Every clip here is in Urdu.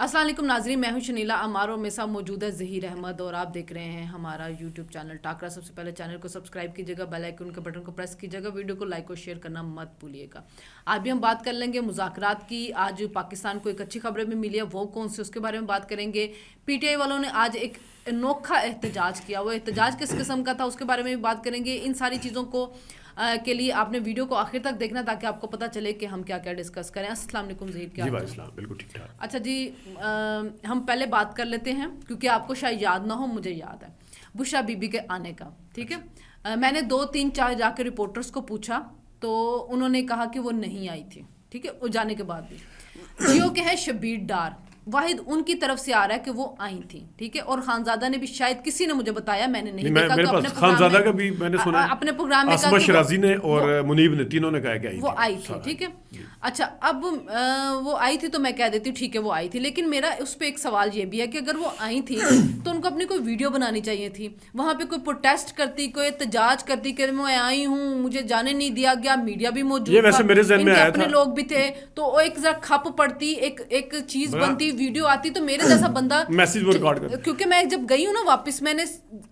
السلام علیکم ناظرین، میں ہوں شنیلا امار اور میرے ساتھ موجود ہے ظہیر احمد اور آپ دیکھ رہے ہیں ہمارا یوٹیوب چینل ٹاکرا. سب سے پہلے چینل کو سبسکرائب کیجیے گا، بیل آئیکن کے بٹن کو پریس کیجیے گا، ویڈیو کو لائک اور شیئر کرنا مت بھولیے گا. آج بھی ہم بات کر لیں گے مذاکرات کی. آج پاکستان کو ایک اچھی خبریں بھی ملی ہے، وہ کون سی، اس کے بارے میں بات کریں گے. پی ٹی آئی والوں نے آج ایک انوکھا احتجاج کیا، وہ احتجاج کس قسم کا تھا اس کے بارے میں بھی بات کریں گے. ان ساری چیزوں کو کے لیے آپ نے ویڈیو کو آخر تک دیکھنا تاکہ آپ کو پتہ چلے کہ ہم کیا کیا ڈسکس کریں. السلام علیکم ظہیر. کیا جی بھائی السلام، بالکل ٹھیک ٹھاک. اچھا جی، ہم پہلے بات کر لیتے ہیں کیونکہ آپ کو شاید یاد نہ ہو، مجھے یاد ہے بشرا بی بی کے آنے کا. ٹھیک ہے، میں نے 2 3 4 جا کے رپورٹرز کو پوچھا تو انہوں نے کہا کہ وہ نہیں آئی تھی. ٹھیک ہے، وہ جانے کے بعد بھی جیو کے ہیں شبیر ڈار، واحد ان کی طرف سے آ رہا ہے کہ وہ آئی تھیں. ٹھیک ہے، اور خانزادہ نے بھی، شاید کسی نے مجھے بتایا، میں نے نہیں دیکھا. میرے پاس خانزادہ کا بھی میں نے سنا، اپنے پروگرام میں عاصمہ شرازی نے اور منیب نے، تینوں نے کہا کہ وہ آئی تھی. ٹھیک ہے، اچھا اب وہ آئی تھی تو میں کہہ دیتی ہوں ٹھیک ہے وہ آئی تھی، لیکن میرا اس پہ ایک سوال یہ بھی ہے کہ اگر وہ آئی تھی تو ان کو اپنی کوئی ویڈیو بنانی چاہیے تھی، وہاں پہ کوئی پروٹیسٹ کرتی، کوئی احتجاج کرتی کہ میں آئی ہوں، مجھے جانے نہیں دیا گیا، میڈیا بھی موجود تھا، ویسے میرے ذہن میں آیا اپنے لوگ بھی تھے، تو وہ ایک ذرا کھپ پڑتی، ایک چیز بنتی، ویڈیو آتی تو میرے جیسا بندہ میسج وہ ریکارڈ کر. کیونکہ میں جب گئی ہوں نا واپس، میں نے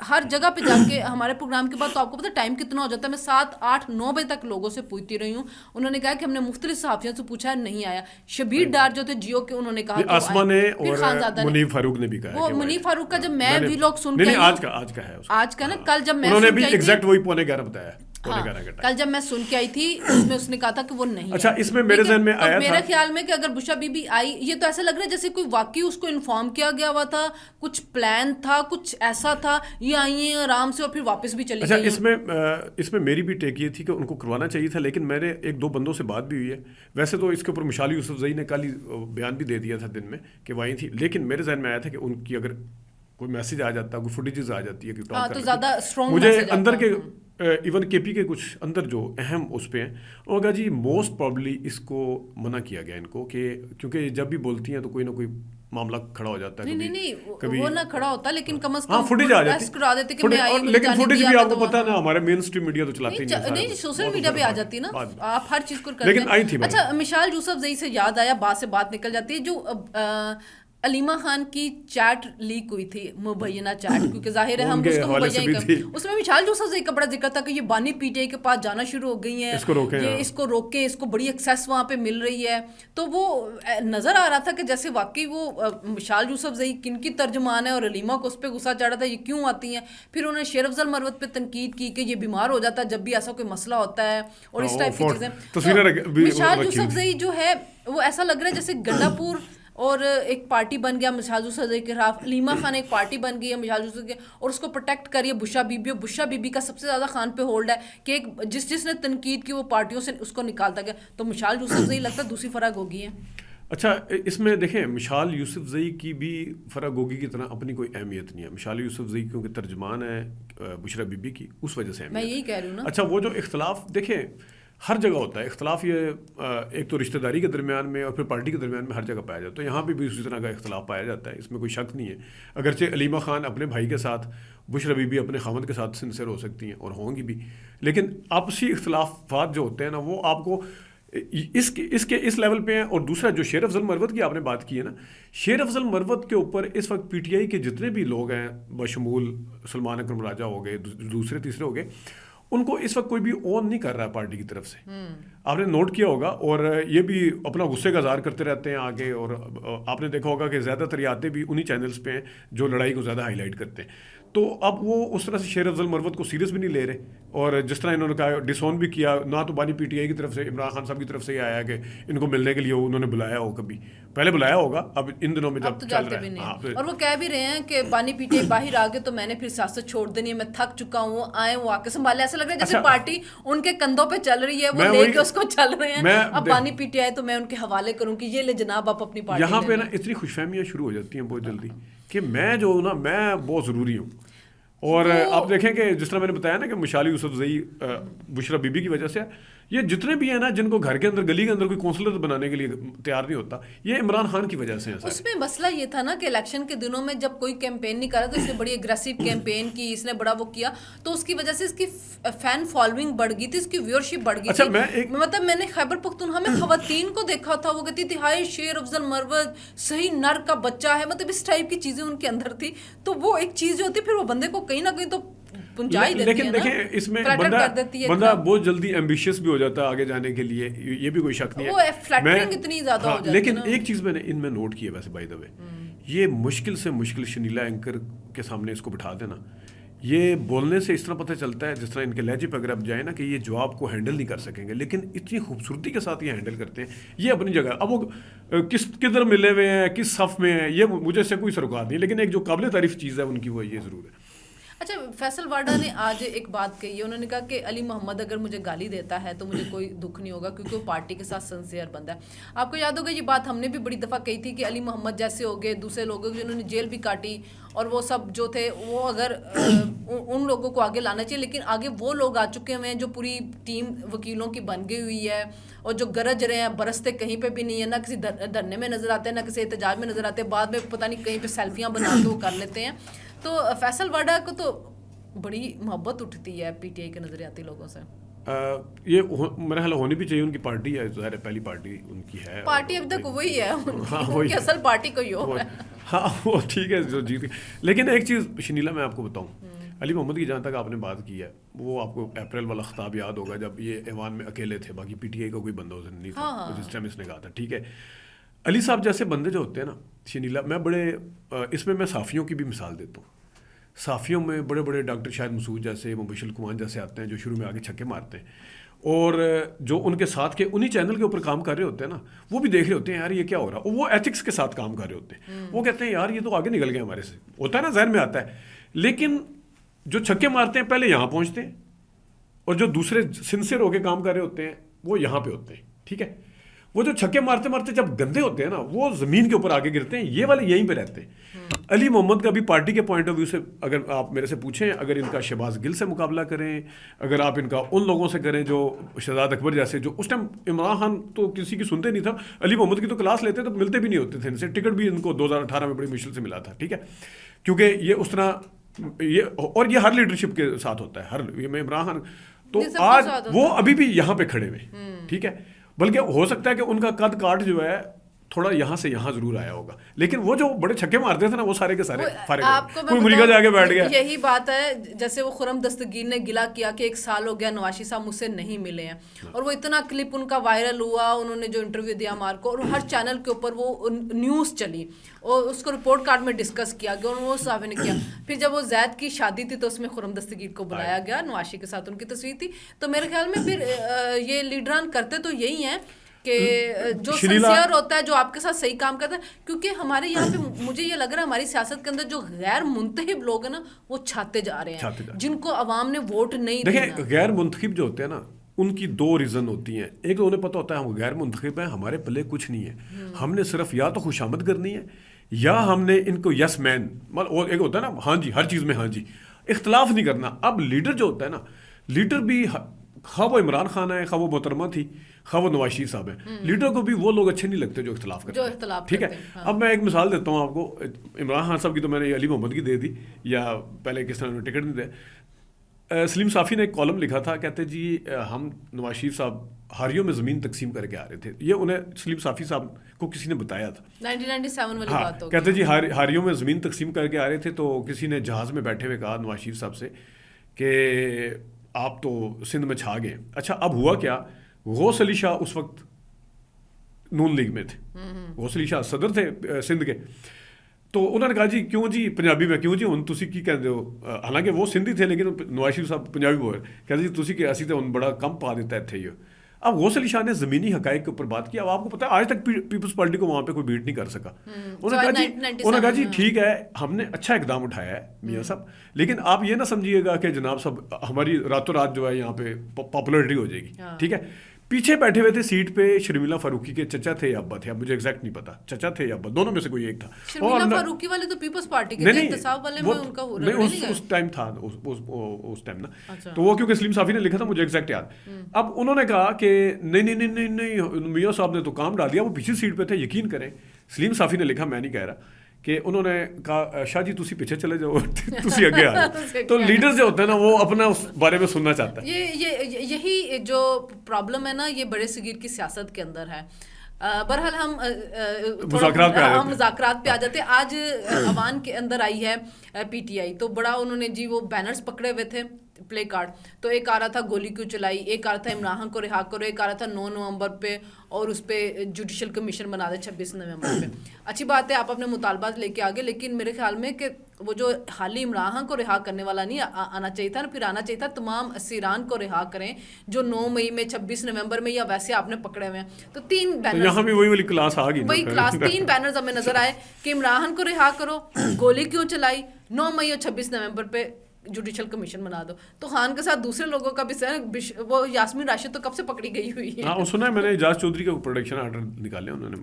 ہر جگہ پہ جا کے ہمارے پروگرام کے بعد، تو آپ کو پتا ٹائم کتنا ہو جاتا ہے، میں 7 8 9 بجے تک لوگوں سے پوچھتی رہی ہوں. انہوں نے کہا کہ ہم نے مختلف صحافیوں سے پوچھا، نہیں آیا. شبیر ڈار جو تھے جیو کے، انہوں نے کہا آسما نے اور منیب فاروق نے بھی کہا. وہ منیب فاروق کا جب میں بھی لوگ سن کے آج کا نا، کل جب میں انہوں نے بھی ایگزیکٹ وہی 11:15 بتایا. کل جب میں سن کے آئی تھی اس میں اس نے کہا تھا کہ وہ نہیں. اچھا، اس میں میرے ذہن میں آیا تھا، میرے خیال میں کہ اگر بشرا بی بی آئی، یہ تو ایسا لگ رہا ہے جیسے کوئی واقعی اس کو انفارم کیا گیا ہوا تھا، کچھ پلان تھا، کچھ ایسا تھا، یہ آئی ہیں آرام سے اور پھر واپس بھی چلی گئی. اچھا، اس میں میری بھی ٹیک یہ تھی کہ ان کو کروانا چاہیے تھا، لیکن میں نے 1 2 بندوں سے بات بھی ہوئی ہے. ویسے تو اس کے اوپر مشال یوسفزئی نے کل ہی بیان بھی دے دیا تھا دن میں کہ وہ آئی تھی، لیکن میرے ذہن میں آیا تھا کہ ان کی اگر کوئی میسج آ جاتا، کوئی فوٹیجز آ جاتی ہے کہ ٹاک تو زیادہ اسٹرانگ مجھے اندر کے ایون کے پی کے کچھ اندر جو اہم اس پہ ہیں، وہ کہا جی موسٹ پرابلی اس کو منع کیا گیا ان کو، کہ کیونکہ جب بھی بولتی ہیں تو کوئی نہ کوئی معاملہ کھڑا ہو جاتا ہے. نہیں وہ نہ کھڑا ہوتا، لیکن کم از کم فوٹیج آ جاتی، کرا دیتے کہ میں آئی. لیکن فوٹیج بھی آپ کو پتہ ہے نا، ہمارا مین اسٹریم میڈیا تو چلاتے نہیں، سوشل میڈیا پہ آ جاتی ہے نا، آپ ہر چیز کو کرتے ہیں. لیکن آئی تھی. اچھا، مشال یوسفزئی سے یاد آیا، بات سے بات نکل جاتی ہے، جو علیمہ خان کی چیٹ لیک ہوئی تھی، مبینہ چیٹ، کیونکہ ظاہر ہے ہم اس کو مبینہ ہی، اس میں مشال یوسفزئی کا بڑا ذکر تھا کہ یہ بانی پی ٹی آئی کے پاس جانا شروع ہو گئی ہیں، یہ اس کو روکیں، اس کو بڑی ایکسیس وہاں پہ مل رہی ہے. تو وہ نظر آ رہا تھا کہ جیسے واقعی وہ مشال یوسفزئی کن کی ترجمان ہے، اور علیمہ کو اس پہ غصہ چڑھا تھا، یہ کیوں آتی ہیں. پھر انہوں نے شیر افضل مروت پہ تنقید کی کہ یہ بیمار ہو جاتا ہے جب بھی ایسا کوئی مسئلہ ہوتا ہے، اور اس ٹائپ کی چیزیں. مشال یوسفزئی جو ہے وہ ایسا لگ رہا ہے جیسے گنڈا پور اور ایک پارٹی بن گیا مشال یوسفزئی کے خلاف، علیمہ خان ایک پارٹی بن گئی ہے مشال یوسفزئی کے، اور اس کو پروٹیکٹ کریے بشرا بی بی. اور بشرا بی بی کا سب سے زیادہ خان پہ ہولڈ ہے کہ ایک جس نے تنقید کی وہ پارٹیوں سے اس کو نکالتا گیا. تو مشال یوسفزئی لگتا ہے دوسری فرا گوگی ہے. اچھا، اس میں دیکھیں مشال یوسفزئی کی بھی فرا گوگی کی طرح اپنی کوئی اہمیت نہیں ہے. مشال یوسفزئی کیونکہ ترجمان ہے بشرا بی بی کی، اس وجہ سے میں یہی کہہ رہی ہوں نا. اچھا، وہ جو اختلاف دیکھیں ہر جگہ ہوتا ہے اختلاف، یہ ایک تو رشتہ داری کے درمیان میں اور پھر پارٹی کے درمیان میں ہر جگہ پایا جاتا ہے. یہاں پہ بھی اسی طرح کا اختلاف پایا جاتا ہے، اس میں کوئی شک نہیں ہے. اگرچہ علیمہ خان اپنے بھائی کے ساتھ، بشرا بی بی اپنے خاوند کے ساتھ سنسر ہو سکتی ہیں اور ہوں گی بھی، لیکن آپسی اختلافات جو ہوتے ہیں نا، وہ آپ کو اس لیول پہ ہیں. اور دوسرا جو شیر افضل مروت کی آپ نے بات کی ہے نا، شیر افضل مروت کے اوپر اس وقت پی ٹی آئی کے جتنے بھی لوگ ہیں، بشمول سلمان اکرم راجہ ہو گئے، دوسرے تیسرے ہو گئے، ان کو اس وقت کوئی بھی اون نہیں کر رہا ہے پارٹی کی طرف سے. آپ نے نوٹ کیا ہوگا، اور یہ بھی اپنا غصے کا اظہار کرتے رہتے ہیں آگے. اور آپ نے دیکھا ہوگا کہ زیادہ تر یادیں بھی انہی چینلز پہ ہیں جو لڑائی کو زیادہ ہائی لائٹ کرتے ہیں. تو اب وہ اس طرح سے شیر افضل مروت کو سیریس بھی نہیں لے رہے، اور جس طرح انہوں نے کہا ڈسون بھی کیا، نہ تو بانی پی ٹی آئی کی طرف سے عمران خان صاحب کی طرف سے یہ آیا کہ ان کو ملنے کے لیے انہوں نے بلایا ہو، کبھی پہلے بلایا ہوگا، اب ان دنوں میں جب چل رہا ہے. اور وہ کہہ بھی رہے ہیں کہ بانی پی ٹی آئی باہر آ گئے تو میں نے پھر سیاست چھوڑ دینی ہے، میں تھک چکا ہوں، آئے وہ آ کے سنبھالے. ایسا لگ رہا ہے جیسے پارٹی ان کے کندھوں پہ چل رہی ہے، وہ لے کے اس کو چل رہے ہیں. اب بانی پی ٹی آئی تو میں ان کے حوالے کروں کہ یہ لے جناب آپ اپنی پارٹی. یہاں پہ نا اتنی خوش فہمیاں شروع ہو جاتی ہیں بہت جلدی کہ میں جو ہوں نا، میں بہت ضروری ہوں. اور آپ دیکھیں کہ جس طرح میں نے بتایا نا کہ مشال یوسفزئی بشرا بی بی کی وجہ سے، یہ جتنے بھی ہیں نا جن کو گھر کے اندر گلی کے اندر کوئی کونسلر بنانے کے لیے تیار نہیں ہوتا, یہ عمران خان کی وجہ سے ہے. اس میں مسئلہ یہ تھا نا کہ الیکشن کے دنوں میں جب کوئی کیمپین نہیں کر رہا تو اس نے بڑی اگریسو کیمپین کی, اس نے بڑا وہ کیا, تو اس کی وجہ سے اس کی فین فالوئنگ بڑھ گئی تھی, اس کی ویورشپ بڑھ گئی تھی. مطلب میں نے خیبر پختونخوا میں خواتین کو دیکھا تھا, وہ کہتی تھی ہائے شیر افضل مرد صحیح نر کا بچہ ہے, مطلب اس ٹائپ کی چیزیں ان کے اندر تھی. تو وہ ایک چیز جو ہوتی ہے پھر وہ بندے کو کہیں نہ کہیں تو لیکن دیکھیں اس میں بندہ بہت جلدی ایمبیشیس بھی ہو جاتا ہے آگے جانے کے لیے, یہ بھی کوئی شک نہیں ہے. لیکن ایک چیز میں نے ان میں نوٹ کی ہے ویسے بائی دا وے, یہ مشکل سے مشکل شنیلا اینکر کے سامنے اس کو بٹھا دینا, یہ بولنے سے اس طرح پتہ چلتا ہے جس طرح ان کے لہجے پہ اگر آپ جائیں نا کہ یہ جواب کو ہینڈل نہیں کر سکیں گے, لیکن اتنی خوبصورتی کے ساتھ یہ ہینڈل کرتے ہیں. یہ اپنی جگہ, اب وہ کدھر ملے ہوئے ہیں, کس صف میں ہیں, یہ مجھے سے کوئی سروکار نہیں, لیکن ایک جو قابل تعریف چیز ہے ان کی وہ یہ ضرور ہے. اچھا, فیصل واڈا نے آج ایک بات کہی ہے, انہوں نے کہا کہ علی محمد اگر مجھے گالی دیتا ہے تو مجھے کوئی دکھ نہیں ہوگا کیونکہ وہ پارٹی کے ساتھ سنسیئر بندہ ہے. آپ کو یاد ہوگا یہ بات ہم نے بھی بڑی دفعہ کہی تھی کہ علی محمد جیسے ہو گئے, دوسرے لوگوں جنہوں نے جیل بھی کاٹی اور وہ سب جو تھے, وہ اگر ان لوگوں کو آگے لانا چاہیے, لیکن آگے وہ لوگ آ چکے ہوئے ہیں جو پوری ٹیم وکیلوں کی بن گئی ہوئی ہے اور جو گرج رہے ہیں, برستے کہیں پہ بھی نہیں ہے, نہ کسی دھرنے میں نظر آتے ہیں نہ کسی احتجاج میں نظر آتے ہیں, بعد میں پتہ نہیں کہیں پہ سیلفیاں بنا کے وہ کر لیتے ہیں. تو فیصل واڈا کو تو بڑی محبت اٹھتی ہے پی ٹی آئی کے نظریاتی لوگوں سے. یہ میرا خیال ہونی بھی چاہیے, ان کی پارٹی ہے, ظاہر ہے پہلی پارٹی ان کی ہے, پارٹی ابھی تک وہی ہے, ان کی اصل پارٹی کوئی اور ہے. ہاں وہ ٹھیک ہے جو جیت. لیکن ایک چیز شنیلا میں آپ کو بتاؤں, علی محمد کی جہاں تک آپ نے بات کی ہے, وہ آپ کو اپریل والا خطاب یاد ہوگا جب یہ ایوان میں اکیلے تھے, باقی پی ٹی آئی کا کوئی بندہ نہیں تھا جس ٹائم اس نے کہا تھا. ٹھیک ہے, علی صاحب جیسے بندے جو ہوتے ہیں نا شنیلا, میں بڑے اس میں صحافیوں کی بھی مثال دیتا ہوں. صحافیوں میں بڑے بڑے ڈاکٹر شاہد مسعود جیسے, مبشر کمان جیسے آتے ہیں جو شروع میں آگے چھکے مارتے ہیں, اور جو ان کے ساتھ کے انہی چینل کے اوپر کام کر رہے ہوتے ہیں نا, وہ بھی دیکھ رہے ہوتے ہیں یار یہ کیا ہو رہا ہے, وہ ایتھکس کے ساتھ کام کر رہے ہوتے ہیں. وہ کہتے ہیں یار یہ تو آگے نکل گئے ہمارے سے, ہوتا ہے نا ذہن میں آتا ہے. لیکن جو چھکے مارتے ہیں پہلے یہاں پہنچتے ہیں, اور جو دوسرے سنسیئر ہو کے کام کر رہے ہوتے ہیں وہ یہاں پہ ہوتے ہیں. ٹھیک ہے, وہ جو چھکے مارتے مارتے جب گندے ہوتے ہیں نا, وہ زمین کے اوپر آگے گرتے ہیں, یہ والے یہیں پہ رہتے ہیں. علی محمد کا بھی پارٹی کے پوائنٹ آف ویو سے اگر آپ میرے سے پوچھیں, اگر ان کا شہباز گل سے مقابلہ کریں, اگر آپ ان کا ان لوگوں سے کریں جو شہزاد اکبر جیسے, جو اس ٹائم عمران خان تو کسی کی سنتے نہیں تھا, علی محمد کی تو کلاس لیتے تو ملتے بھی نہیں ہوتے تھے ان سے, ٹکٹ بھی ان کو 2018 میں بڑی مشکل سے ملا تھا. ٹھیک ہے, کیونکہ یہ اس طرح یہ, اور یہ ہر لیڈرشپ کے ساتھ ہوتا ہے, ہر یہ میں عمران خان تو آج وہ ابھی بھی یہاں پہ کھڑے ہوئے. ٹھیک ہے, بلکہ ہو سکتا ہے کہ ان کا قد کاٹ جو ہے تھوڑا یہاں سے یہاں ضرور آیا ہوگا, لیکن وہ جو بڑے چھکے مارتے تھے نا وہ سارے کے سارے فارغ ہو, کوئی امریکہ جا کے بیٹھ گیا. یہی بات ہے جیسے وہ خرم دستگیر نے گلا کیا کہ 1 سال ہو گیا نواز شریف صاحب مجھ سے نہیں ملے ہیں, اور وہ اتنا کلپ ان کا وائرل ہوا, انہوں نے جو انٹرویو دیا مار کو, اور ہر چینل کے اوپر وہ نیوز چلی, اور اس کو رپورٹ کارڈ میں ڈسکس کیا گیا, اور وہ صحافی نے کیا. پھر جب وہ زید کی شادی تھی تو اس میں خرم دستگیر کو بلایا گیا, نواز شریف کے ساتھ ان کی تصویر تھی. تو میرے خیال میں پھر یہ لیڈران کرتے تو یہی ہیں کہ جو سنسیئر ہوتا ہے, جو آپ کے ساتھ صحیح کام کرتا ہے, کیونکہ ہمارے یہاں پہ مجھے یہ لگ رہا ہے ہماری سیاست کے اندر جو غیر منتخب لوگ ہیں نا وہ چھاتے جا رہے ہیں, جن کو عوام نے ووٹ نہیں دینا. دیکھیں غیر منتخب جو ہوتے ہیں نا, ان کی 2 ریزن ہوتی ہیں. ایک تو انہیں پتہ ہوتا ہے ہم غیر منتخب ہیں, ہمارے پلے کچھ نہیں ہے, ہم نے صرف یا تو خوشامد کرنی ہے یا ہم نے ان کو یس مین, اور ایک ہوتا ہے نا ہاں جی, ہر چیز میں ہاں جی, اختلاف نہیں کرنا. اب لیڈر جو ہوتا ہے نا, لیڈر بھی خواہ وہ عمران خان ہے, خواہ وہ محترمہ تھی, خواہ وہ نواز شریف صاحب ہیں, لیڈر کو بھی وہ لوگ اچھے نہیں لگتے جو اختلاف کرتے ہیں. ٹھیک ہے, اب میں ایک مثال دیتا ہوں آپ کو. عمران خان صاحب کی تو میں نے علی محمد کی دے دی, یا پہلے کس طرح ٹکٹ نہیں دے. سلیم صافی نے ایک کالم لکھا تھا, کہتے جی ہم نواز شریف صاحب ہاریوں میں زمین تقسیم کر کے آ رہے تھے. یہ انہیں سلیم صافی صاحب کو کسی نے بتایا تھا, 1997 والی بات ہوگی. کہتے جی ہاریوں میں زمین تقسیم کر کے آ رہے تھے, تو کسی نے جہاز میں بیٹھے ہوئے کہا نواز شریف صاحب سے کہ آپ تو سندھ میں چھا گئے. اچھا اب ہوا کیا, غوث علی شاہ اس وقت نون لیگ میں تھے, غوث علی شاہ صدر تھے سندھ کے. تو انہوں نے کہا جی کیوں جی پنجابی میں کیوں جی ہوں تسی کی کہتے ہو, حالانکہ وہ سندھی تھے لیکن نواز شریف صاحب پنجابی بول رہے, کہتے جی تسی کہ اسی تو بڑا کم پا دیتا ہے تھے یہ. اب غوث علی شاہ نے زمینی حقائق کے اوپر بات کی. اب آپ کو پتا ہے آج تک پیپلز پارٹی کو وہاں پہ کوئی بیٹ نہیں کر سکا. انہوں نے کہا جی ٹھیک ہے ہم نے اچھا اقدام اٹھایا ہے میاں صاحب, لیکن آپ یہ نہ سمجھیے گا کہ جناب صاحب ہماری راتوں رات جو ہے یہاں پہ پاپولرٹی ہو جائے گی. ٹھیک ہے, پیچھے بیٹھے ہوئے تھے سیٹ پہ شرمیلا فاروقی کے چچا تھے یا ابا تھے, اب مجھے ایگزیکٹ نہیں پتا چچا تھے یا ابا, دونوں میں سے کوئی ایک تھا. شرمیلا فاروقی والے تو پیپلز پارٹی کے تھے, احتساب والے میں ان کا ہو رہا ہے اس ٹائم تھا, اس ٹائم نا, تو وہ کیونکہ سلیم صافی نے لکھا تھا مجھے ایگزیکٹ یاد. اب انہوں نے کہا کہ نہیں میاں صاحب نے تو کام ڈال دیا, وہ پیچھے سیٹ پہ تھے. یقین کریں سلیم صافی نے لکھا, میں نہیں کہہ رہا, کہ انہوں نے کہا شاہ جی تسی پیچھے چلے جاؤ, تسی آگے آ جاؤ. تو لیڈر جو ہوتا ہے نا وہ اپنا اس بارے میں سننا چاہتا ہے. یہی جو پرابلم ہے نا, یہ بڑے صغیر کی سیاست کے اندر ہے. بہرحال ہم مذاکرات پہ آ جاتے ہیں. آج عوان کے اندر آئی ہے پی ٹی آئی, تو بڑا انہوں نے جی وہ بینرز پکڑے ہوئے تھے, پلے کارڈ, تو ایک آ رہا تھا گولی کیوں چلائی, ایک آ رہا تھا عمران کو رہا کرو, ایک آ رہا تھا 9 نومبر پہ اور اس پہ جوڈیشل کمیشن بنا دے 26 نومبر پہ. اچھی بات ہے آپ اپنے مطالبات لے کے آگے, لیکن میرے خیال میں کہ وہ جو حالی عمران کو رہا کرنے والا نہیں آنا چاہیے تھا نا, پھر آنا چاہیے تھا تمام اسیران کو رہا کریں جو 9 مئی میں 26 نومبر میں یا ویسے آپ نے پکڑے ہوئے ہیں. تو 3 بینر یہاں بھی وہی والی کلاس آ گئی, وہی کلاس 3 بینرز ہمیں نظر آئے کہ عمران کو رہا کرو, گولی کیوں چلائی, 9 مئی اور 26 نومبر پہ جوڈیشل کمیشن بنا دو. تو خان کے ساتھ دوسرے لوگوں کا بھی, وہ یاسمین راشد تو کب سے پکڑی گئی ہوئی ہے. ہاں سنا ہے میں نے, اعجاز چودھری کا پروڈکشن آرڈر نکالے انہوں نے,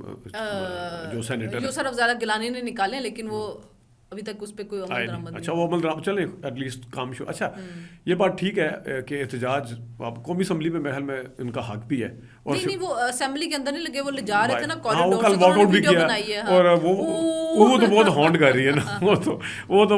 جو سینیٹر یوسر افضالہ گیلانی نے نکالے, لیکن وہ ابھی تک اس پہ کوئی عمل درآمد نہیں. اچھا وہ عمل درآمد چلے ایٹ لیسٹ کام شو. اچھا یہ بات ٹھیک ہے کہ احتجاج قومی اسمبلی میں محل میں ان کا حق بھی ہے, اور نہیں وہ اسمبلی کے اندر نہیں لگے, وہ لے جا رہے تھے نا کوریڈور سے, واک آؤٹ بھی کیا, اور وہ تو بہت ہانٹ کر رہی ہے نا, وہ تو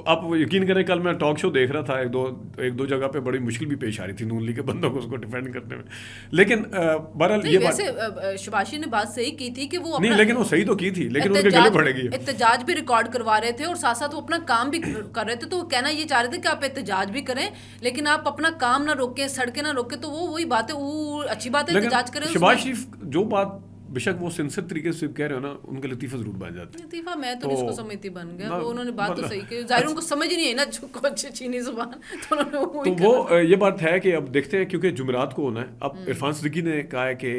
آپ یقین کریں کل میں ٹاک شو دیکھ رہا تھا, ایک دو جگہ پہ بڑی مشکل بھی پیش آ رہی تھی نون لیگ کے بندوں کو اس کو ڈیفینڈ کرنے میں. لیکن بہرحال یہ بات شباشی نے بات صحیح کی تھی کہ وہ نہیں, لیکن وہ صحیح تو کی تھی, لیکن ان کے گلے پڑے گی. احتجاج بھی ریکارڈ کروا رہے تھے اور ساتھ ساتھ وہ اپنا کام بھی کر رہے تھے, تو وہ کہنا یہ چاہ رہے تھے کہ آپ احتجاج بھی کریں لیکن آپ اپنا کام نہ روکیں, سڑکیں نہ روکیں. تو وہ وہی بات ہے, وہ اچھی بات ہے احتجاج کریں. شہباز شریف جو بات بے شک وہ سنسر طریقے سے کہہ رہے ہو نا, ان کے لطیفہ ضرور بن جاتے ہیں. لطیفہ میں تو اس کو سمجھتی بن گیا, انہوں نے بات تو صحیح کی, ظاہر ان کو سمجھ نہیں ہے نا جو کچھ چینی زبان, تو وہ یہ بات ہے کہ اب دیکھتے ہیں کیونکہ جمعرات کو ہونا ہے. اب عرفان صدیقی نے کہا ہے کہ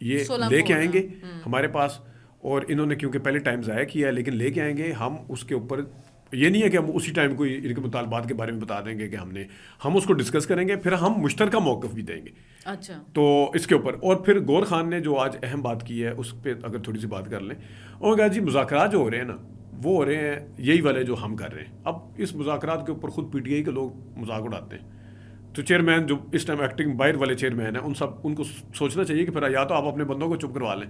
یہ لے کے آئیں گے ہمارے پاس, اور انہوں نے کیونکہ پہلے ٹائم ضائع کیا ہے, لیکن لے کے آئیں گے ہم اس کے اوپر. یہ نہیں ہے کہ ہم اسی ٹائم کو ان کے مطالبات کے بارے میں بتا دیں گے کہ ہم اس کو ڈسکس کریں گے, پھر ہم مشترکہ موقف بھی دیں گے. اچھا تو اس کے اوپر, اور پھر گور خان نے جو آج اہم بات کی ہے اس پہ اگر تھوڑی سی بات کر لیں. انہوں نے کہا جی مذاکرات جو ہو رہے ہیں نا وہ ہو رہے ہیں یہی والے جو ہم کر رہے ہیں. اب اس مذاکرات کے اوپر خود پی ٹی آئی کے لوگ مذاق اڑاتے ہیں, تو چیئرمین جو اس ٹائم ایکٹنگ باہر والے چیئرمین ہیں ان کو سوچنا چاہیے کہ پھر یا تو آپ اپنے بندوں کو چپ کروا لیں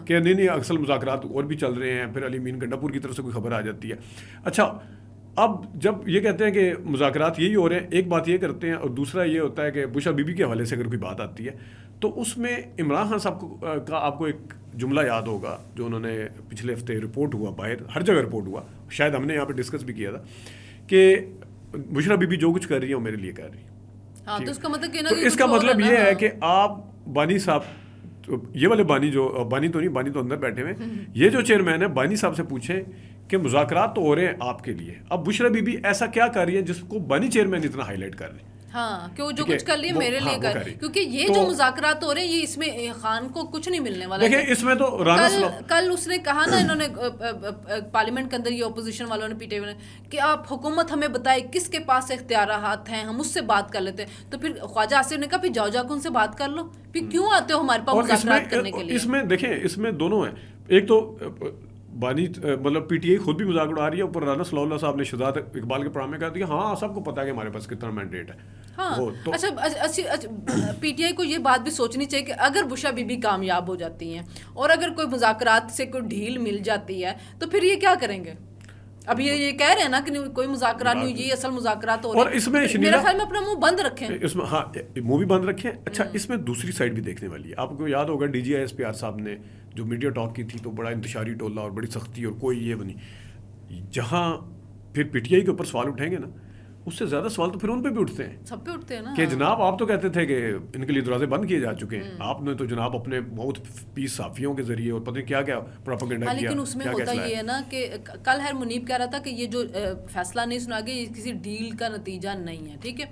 کہ نہیں اصل مذاکرات اور بھی چل رہے ہیں, پھر علی مین گنڈا پور کی طرف سے کوئی خبر آ جاتی ہے. اچھا اب جب یہ کہتے ہیں کہ مذاکرات یہی ہو رہے ہیں, ایک بات یہ کرتے ہیں, اور دوسرا یہ ہوتا ہے کہ بشرا بی بی کے حوالے سے اگر کوئی بات آتی ہے تو اس میں عمران خان صاحب کا آپ کو ایک جملہ یاد ہوگا جو انہوں نے پچھلے ہفتے رپورٹ ہوا, باہر ہر جگہ رپورٹ ہوا, شاید ہم نے یہاں پہ ڈسکس بھی کیا تھا کہ بشرا بی بی جو کچھ کر رہی ہے وہ میرے لیے کر رہی ہے. تو اس کا مطلب یہ ہے کہ آپ بانی صاحب, یہ والے بانی جو بانی تو نہیں, بانی تو اندر بیٹھے ہوئے, یہ جو چیئرمین ہے بانی صاحب سے پوچھیں کہ مذاکرات تو ہو رہے ہیں آپ کے لیے, اب بشرا بی بی ایسا کیا کر رہی ہے جس کو بانی چیئرمین اتنا ہائی لائٹ کر رہے ہیں. ہاں کہ وہ جو کچھ کر لیے میرے لیے کر, کیونکہ یہ جو مذاکرات ہو رہے ہیں یہ اس میں خان کو کچھ نہیں ملنے والا. دیکھیں اس میں تو کل اس نے کہا نا, انہوں نے پارلیمنٹ کے اندر یہ اپوزیشن والوں نے پیٹے ہوئے کہ آپ حکومت ہمیں بتائے کس کے پاس اختیارات ہیں, ہم اس سے بات کر لیتے ہیں. تو پھر خواجہ آصف نے کہا پھر جاؤ جا کے ان سے بات کر لو, پھر کیوں آتے ہو ہمارے پاس مذاکرات کرنے کے لیے. اس میں دیکھیں اس میں دونوں ہیں, ایک تو بانی مطلب پی ٹی آئی خود بھی مذاق اڑا رہی ہے, اوپر رانا صلی اللہ صاحب نے شہزاد اقبال کے پروگرام میں کہا دیا ہاں سب کو پتا ہے کہ ہمارے پاس کتنا مینڈیٹ ہے. ہاں اچھا پی ٹی آئی کو یہ بات بھی سوچنی چاہیے کہ اگر بشرا بی بی کامیاب ہو جاتی ہیں اور اگر کوئی مذاکرات سے کوئی ڈھیل مل جاتی ہے تو پھر یہ کیا کریں گے. اب یہ کہہ رہے ہیں نا کہ کوئی مذاکرات نہیں ہوئی, اصل مذاکرات ہو رہے ہیں, اور اس میں میرے خیال میں اپنا منہ بند رکھیں, اس میں ہاں منہ بھی بند رکھیں. اچھا اس میں دوسری سائڈ بھی دیکھنے والی ہے. آپ کو یاد ہوگا D G I S P R صاحب نے جو میڈیا ٹاک کی تھی تو بڑا انتشاری ٹولہ اور بڑی سختی اور کوئی یہ بنی, جہاں پھر پی ٹی آئی کے اوپر سوال اٹھیں گے نا اس سے زیادہ سوال تو پھر ان پہ بھی اٹھتے ہیں, سب پہ اٹھتے ہیں نا کہ جناب آپ تو کہتے تھے کہ ان کے لیے دروازے بند کیے جا چکے ہیں, آپ نے تو جناب اپنے بہت پیس صحافیوں کے ذریعے اور پتہ نہیں کیا کیا پروپیگنڈا کیا. لیکن اس میں ہوتا یہ ہے نا کہ کل ہر منیب کہہ رہا تھا کہ یہ جو فیصلہ نہیں سنا گیا یہ کسی ڈیل کا نتیجہ نہیں ہے, ٹھیک ہے.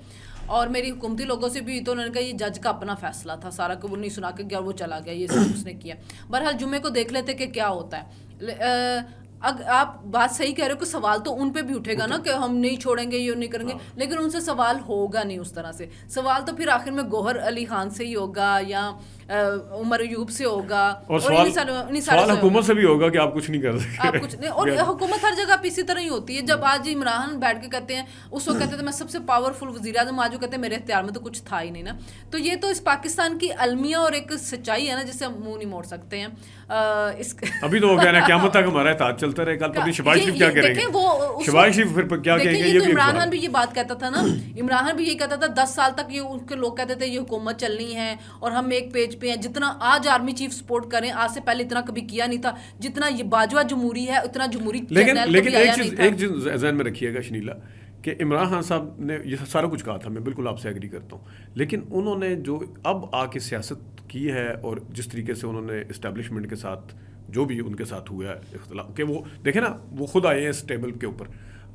اور میری حکومتی لوگوں سے بھی تو انہوں نے کہا یہ جج کا اپنا فیصلہ تھا سارا, کہ وہ نہیں سنا کے گیا وہ چلا گیا, یہ سب اس نے کیا. بہرحال جمعے کو دیکھ لیتے کہ کیا ہوتا ہے. آپ بات صحیح کہہ رہے ہو کہ سوال تو ان پہ بھی اٹھے گا نا کہ ہم نہیں چھوڑیں گے یہ نہیں کریں گے, لیکن ان سے سوال ہوگا نہیں اس طرح سے. سوال تو پھر آخر میں گوہر علی خان سے ہی ہوگا یا عمر ایوب سے ہوگا, اور سوال حکومت سے بھی ہوگا کہ آپ کچھ نہیں کر سکتے, آپ کچھ نہیں. اور حکومت ہر جگہ پہ اسی طرح ہی ہوتی ہے. جب آج عمران بیٹھ کے کہتے ہیں, اس وقت کہتے تھے میں سب سے پاورفل وزیر اعظم, آج وہ کہتے ہیں میرے اختیار میں تو کچھ تھا ہی نہیں نا. تو یہ تو اس پاکستان کی المیہ اور ایک سچائی ہے نا جس سے ہم منہ نہیں موڑ سکتے ہیں. ابھی تو وہ کہہ رہے ہیں قیامت تک ہمارا احتجاج چلتا رہے, کل پتہ شہباز شریف کیا کریں گے, شہباز شریف پھر کیا کہیں گے. یہ عمران خان بھی یہ بات کہتا تھا نا, عمران خان بھی یہ کہتا تھا 10 سال تک یہ ان کے لوگ کہتے تھے یہ حکومت چلنی ہے اور ہم ایک پیج پہ ہیں. جتنا آج آرمی چیف سپورٹ کریں, آج سے پہلے اتنا کبھی کیا نہیں تھا. جتنا یہ باجوہ جمہوری ہے اتنا جمہوری چینل کبھی آیا نہیں تھا. ایک چیز ذہن میں رکھیے گا شنیلا, کہ عمران خان صاحب نے یہ سارا کچھ کہا تھا, میں بالکل آپ سے ایگری کرتا ہوں, لیکن انہوں نے جو اب آ کے سیاست کی ہے اور جس طریقے سے انہوں نے اسٹیبلشمنٹ کے ساتھ جو بھی ان کے ساتھ ہوا ہے اختلاف, کہ وہ دیکھیں نا وہ خود آئے ہیں اس ٹیبل کے اوپر.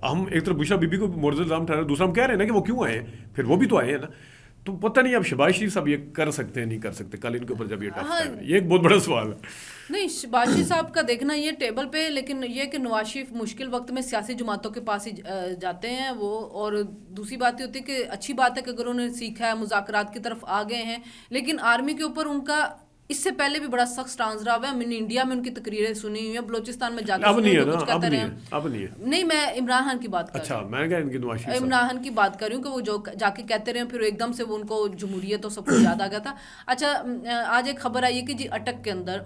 ہم ایک طرف بشرا بی بی کو مورد الزام ٹھہرا, دوسرا ہم کہہ رہے ہیں نا کہ وہ کیوں آئے ہیں, پھر وہ بھی تو آئے ہیں نا. تو پتہ نہیں اب شہباز شریف صاحب یہ کر سکتے ہیں نہیں کر سکتے, کل ان کے اوپر جب یہ ٹف ٹائم ہے, یہ ایک بہت بڑا سوال ہے. نہیں شہباز شریف صاحب کا دیکھنا یہ ٹیبل پہ, لیکن یہ کہ نواز شریف مشکل وقت میں سیاسی جماعتوں کے پاس ہی جاتے ہیں وہ. اور دوسری بات یہ ہوتی ہے کہ اچھی بات ہے کہ اگر انہوں نے سیکھا ہے, مذاکرات کی طرف آ گئے ہیں, لیکن آرمی کے اوپر ان کا اس سے پہلے بھی بڑا سخت سٹانس رہا ہوا ہے. میں نے انڈیا میں ان کی تقریریں سنی ہوئی ہیں, بلوچستان میں جا کے کچھ کہتے رہے ہیں. نہیں میں عمران خان کی بات کر رہی ہوں, میں ان کی عمران خان کی بات کر رہی ہوں کہ وہ جو جا کے کہتے رہے ہیں, پھر ایک دم سے وہ ان کو جمہوریت اور سب کچھ یاد آ گیا تھا. اچھا آج ایک خبر آئی ہے کہ جی اٹک کے اندر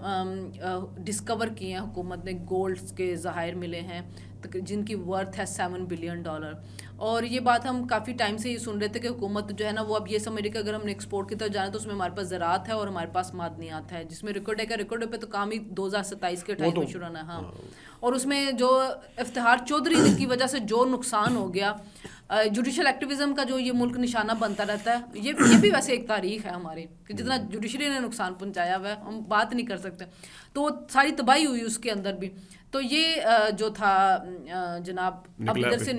ڈسکور کیے ہیں حکومت نے گولڈ کے ذخائر ملے ہیں جن کی ورتھ ہے $7 بلین. اور یہ بات ہم کافی ٹائم سے یہ سن رہے تھے کہ حکومت جو ہے نا وہ اب یہ سمجھ رہی کہ اگر ہم نے ایکسپورٹ کی طرف جانا تو اس میں ہمارے پاس زراعت ہے اور ہمارے پاس معدنیات ہے, جس میں ریکارڈ ہے کہ ریکارڈ پہ تو کام ہی 2027 کے 28 میں شروع ہونا ہے. ہاں, اور اس میں جو افتخار چودھری کی وجہ سے جو نقصان ہو گیا, جوڈیشل ایکٹیویزم کا جو یہ ملک نشانہ بنتا رہتا ہے, یہ بھی ویسے ایک تاریخ ہے ہماری کہ جتنا جوڈیشری نے نقصان پہنچایا ہوا ہے ہم بات نہیں کر سکتے. تو ساری تباہی ہوئی اس کے اندر بھی. تو یہ جو تھا جناب اب ادھر سے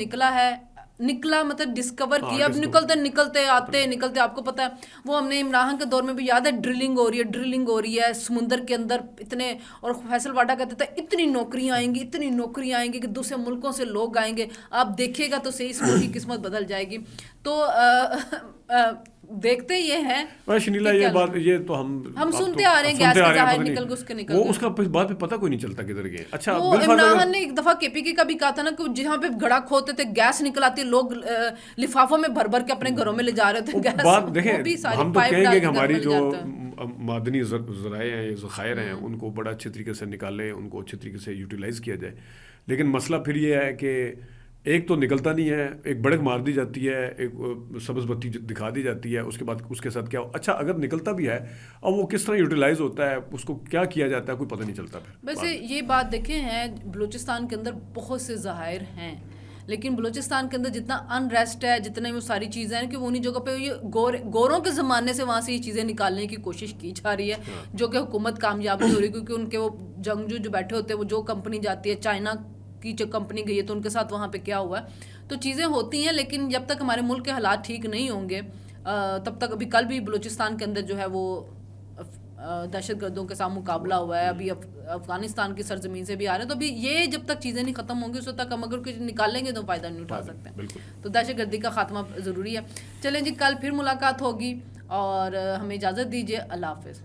نکلا مطلب ڈسکور کیا. اب نکلتے آتے آپ کو پتا ہے وہ ہم نے عمران خان کے دور میں بھی یاد ہے ڈرلنگ ہو رہی ہے سمندر کے اندر اتنے, اور فیصل واڈا کہتے تھے اتنی نوکریاں آئیں گی کہ دوسرے ملکوں سے لوگ آئیں گے, آپ دیکھیے گا تو صحیح اس ملک کی قسمت بدل جائے گی. تو دیکھتے یہ ہیں شنیلا یہ بات, یہ تو ہم سنتے آ رہے ہیں گیس کا ظاہر نکل گئے اس کے نکل وہ اس کا بعد میں پتہ کوئی نہیں چلتا کدھر گئے. اچھا وہ عمران خان نے ایک دفعہ کے پی کے کا بھی کہا تھا نا کہ جہاں پہ گھڑا کھوتے تھے گیس نکل آتی, لوگ لفافوں میں بھر کے اپنے گھروں میں لے جا رہے تھے گیس. بات دیکھیں ہم تو کہیں گے کہ ہماری جو معدنی ذرائع ہیں, ذخائر ہیں, ان کو بڑا اچھے طریقے سے نکالیں, ان کو اچھے طریقے سے یوٹیلائز کیا جائے. لیکن مسئلہ پھر یہ ہے کہ ایک تو نکلتا نہیں ہے, ایک بڑک مار دی جاتی ہے, ایک سبز بتی دکھا دی جاتی ہے, اس کے بعد اس کے ساتھ کیا اچھا اگر نکلتا بھی ہے اب وہ کس طرح یوٹیلائز ہوتا ہے, اس کو کیا کیا جاتا ہے کوئی پتہ نہیں چلتا. ویسے یہ بات دیکھیں ہیں بلوچستان کے اندر بہت سے ذخائر ہیں, لیکن بلوچستان کے اندر جتنا انریسٹ ہے, جتنے وہ ساری چیزیں ہیں کہ وہ انہیں جگہ پہ یہ گوروں کے زمانے سے وہاں سے یہ چیزیں نکالنے کی کوشش کی جا رہی ہے, جو کہ حکومت کامیاب نہیں ہو رہی, کیونکہ ان کے وہ جنگجو جو بیٹھے ہوتے ہیں, وہ جو کمپنی جاتی ہے چائنا کی جو کمپنی گئی ہے تو ان کے ساتھ وہاں پہ کیا ہوا ہے. تو چیزیں ہوتی ہیں, لیکن جب تک ہمارے ملک کے حالات ٹھیک نہیں ہوں گے تب تک. ابھی کل بھی بلوچستان کے اندر جو ہے وہ دہشت گردوں کے ساتھ مقابلہ ہوا ہے, ابھی افغانستان کی سرزمین سے بھی آ رہے ہیں. تو ابھی یہ جب تک چیزیں نہیں ختم ہوں گی اس وقت تک ہم اگر کچھ نکالیں گے تو فائدہ نہیں اٹھا سکتے. تو دہشت گردی کا خاتمہ ضروری ہے. چلیں جی, کل پھر ملاقات ہوگی اور ہمیں اجازت دیجیے. اللہ حافظ.